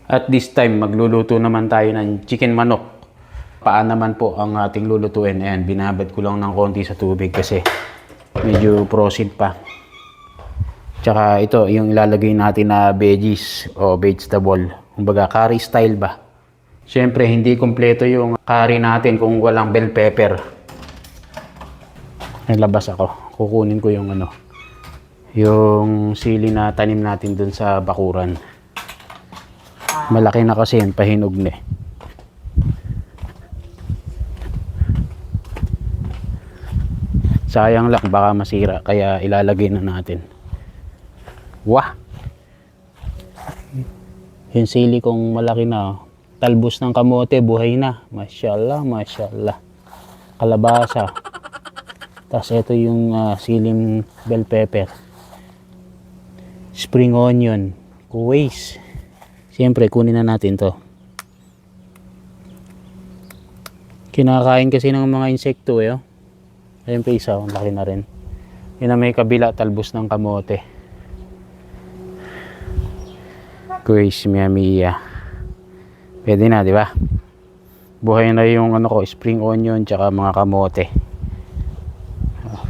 At this time, magluluto naman tayo ng chicken manok. Paan naman po ang ating lulutuin. Ayan, binabad ko lang ng konti sa tubig kasi medyo proceed pa. Tsaka ito, yung ilalagay natin na veggies o vegetable. Kumbaga, curry style ba? Siyempre, hindi kompleto yung curry natin kung walang bell pepper. Nalabas ako. Kukunin ko yung yung sili na tanim natin dun sa bakuran. Malaki na kasi yun, pahinog na eh. Sayang lang, baka masira, kaya ilalagay na natin. Wah! Yung sili kong malaki na, talbos ng kamote, buhay na. Mashallah, mashallah. Kalabasa. Tapos ito yung siling bell pepper. Spring onion. Kuways. Siyempre, kunin na natin to. Kinakain kasi ng mga insekto eh. Ayun pa isa, laki na rin. Yun na may kabila, talbos ng kamote. Kuways, miyamiya. Pwede na, di ba? Buhay na yung spring onion tsaka mga kamote.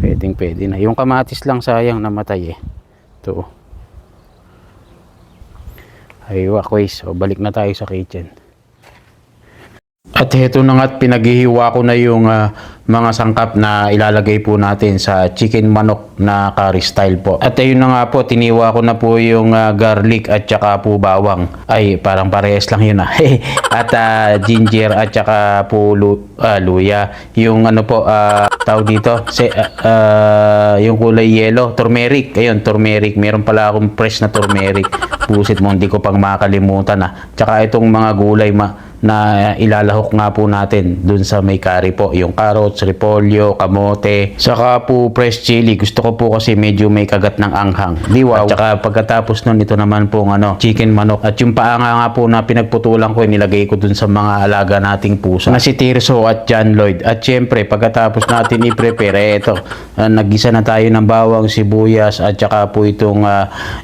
Pwede na. Yung kamatis lang sayang namatay eh. Ito. Aywa, quiz. O, balik na tayo sa kitchen. At heto na nga't pinaghihiwa ko na yung mga sangkap na ilalagay po natin sa chicken manok na curry style po. At ayun na nga po, tiniwa ko na po yung garlic at saka po bawang. Ay, parang parehas lang yun At ginger at saka po luya. Yung tawag dito, yung kulay yellow, turmeric. Ayun, turmeric. Meron pala akong fresh na turmeric. Pusit mo, hindi ko pang makalimutan Tsaka itong mga gulay na ilalahok nga po natin dun sa may curry po. Yung carrots, repolyo, kamote, saka po fresh chili. Gusto ko po kasi medyo may kagat ng anghang. Di wow. At saka pagkatapos nun, ito naman pong chicken manok. At yung paa nga po na pinagputulan ko, nilagay ko dun sa mga alaga nating pusa na si Tirso at John Lloyd. At syempre, pagkatapos natin i-prepare, ito, naggisa na tayo ng bawang, sibuyas, at saka po itong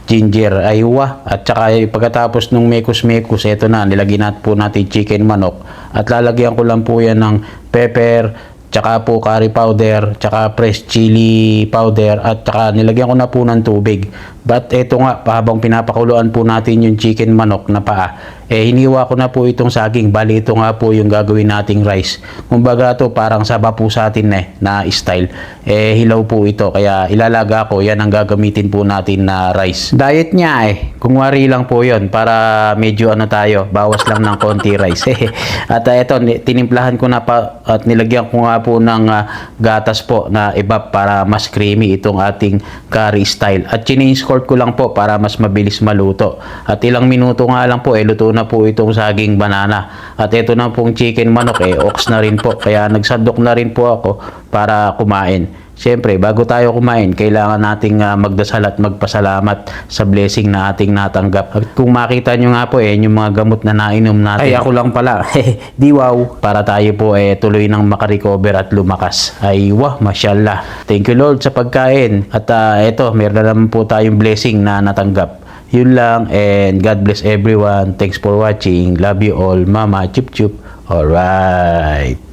ginger, aywa. At saka pagkatapos nung mekos-mekos, ito na, nilagay natin po natin chicken manok. At lalagyan ko lang po yan ng pepper, tsaka po curry powder, tsaka fresh chili powder, at tsaka nilagyan ko na po ng tubig. But eto nga, habang pinapakuluan po natin yung chicken manok na paa, hiniwa ko na po itong saging. Bali, ito nga po yung gagawin nating rice. Kumbaga to parang saba po sa atin na style. Hilaw po ito, kaya ilalaga ko, yan ang gagamitin po natin na rice. Diet niya kung wari lang po yon, para medyo tayo, bawas lang ng konti rice. At ito, tinimplahan ko na pa at nilagyan ko nga po ng gatas po na ibab para mas creamy itong ating curry style. At change court ko lang po para mas mabilis maluto. At ilang minuto nga lang po, luto na po itong saging banana. At ito na pong chicken manok, ox na rin po. Kaya nagsandok na rin po ako para kumain. Siyempre, bago tayo kumain, kailangan nating magdasal at magpasalamat sa blessing na ating natanggap. At kung makita nyo nga po yung mga gamot na nainom natin. Ay, ako lang pala. Di wow. Para tayo po tuloy nang makarecover at lumakas. Ay, wah, mashallah. Thank you Lord sa pagkain. At eto, meron na naman po tayong blessing na natanggap. Yun lang, and God bless everyone. Thanks for watching. Love you all. Mama, chup chup. Alright.